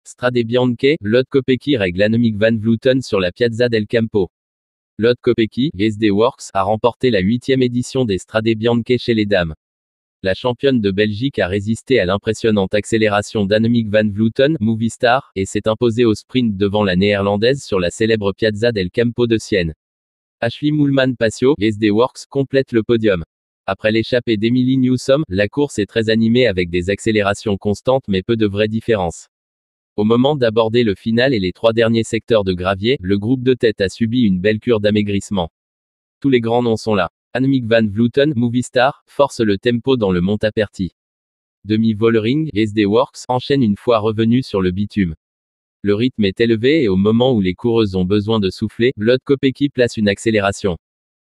Strade Bianche, Lode Kopecky règle Annemiek van Vleuten sur la Piazza del Campo. Lode Kopecky, SD Works, a remporté la 8e édition des Strade Bianche chez les dames. La championne de Belgique a résisté à l'impressionnante accélération d'Annemiek van Vleuten, Movistar, et s'est imposée au sprint devant la néerlandaise sur la célèbre Piazza del Campo de Sienne. Ashleigh Moolman-Pasio, SD Works, complète le podium. Après l'échappée d'Emilie Newsom, la course est très animée avec des accélérations constantes mais peu de vraies différences. Au moment d'aborder le final et les 3 derniers secteurs de gravier, le groupe de tête a subi une belle cure d'amaigrissement. Tous les grands noms sont là. Annemiek van Vleuten, Movistar, force le tempo dans le Montaperti. Demi Vollering, SD Works, enchaîne une fois revenu sur le bitume. Le rythme est élevé et au moment où les coureuses ont besoin de souffler, Lode Kopecky place une accélération.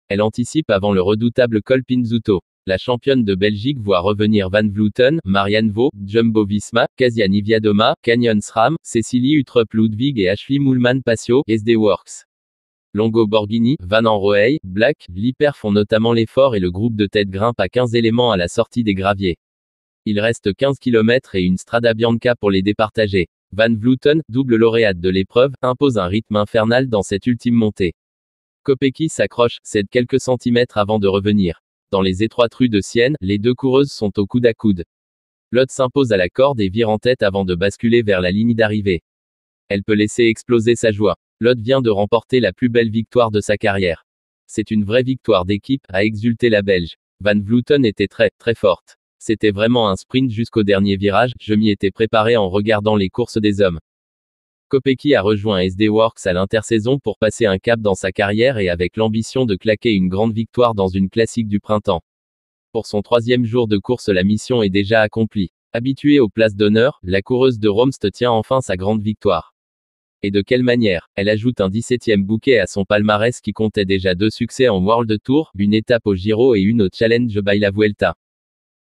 Elle anticipe avant le redoutable col Pinzuto. La championne de Belgique voit revenir Van Vleuten, Marianne Vos, Jumbo-Visma, Kasia Niewiadoma, Canyon SRAM, Cecilie Uttrup Ludwig et Ashleigh Moolman-Pasio, SD Works. Longo Borghini, Van Anrooij, Black, Lippert font notamment l'effort et le groupe de tête grimpe à 15 éléments à la sortie des graviers. Il reste 15 km et une Strada Bianca pour les départager. Van Vleuten, double lauréate de l'épreuve, impose un rythme infernal dans cette ultime montée. Kopecky s'accroche, cède quelques centimètres avant de revenir. Dans les étroites rues de Sienne, les deux coureuses sont au coude à coude. Lode s'impose à la corde et vire en tête avant de basculer vers la ligne d'arrivée. Elle peut laisser exploser sa joie. Lode vient de remporter la plus belle victoire de sa carrière. C'est une vraie victoire d'équipe, a exulté la Belge. Van Vleuten était très forte. C'était vraiment un sprint jusqu'au dernier virage, je m'y étais préparé en regardant les courses des hommes. Kopecky a rejoint SD Works à l'intersaison pour passer un cap dans sa carrière et avec l'ambition de claquer une grande victoire dans une classique du printemps. Pour son 3e jour de course, la mission est déjà accomplie. Habituée aux places d'honneur, la coureuse de Romst tient enfin sa grande victoire. Et de quelle manière? Elle ajoute un 17e bouquet à son palmarès qui comptait déjà 2 succès en World Tour, une étape au Giro et une au Challenge by la Vuelta.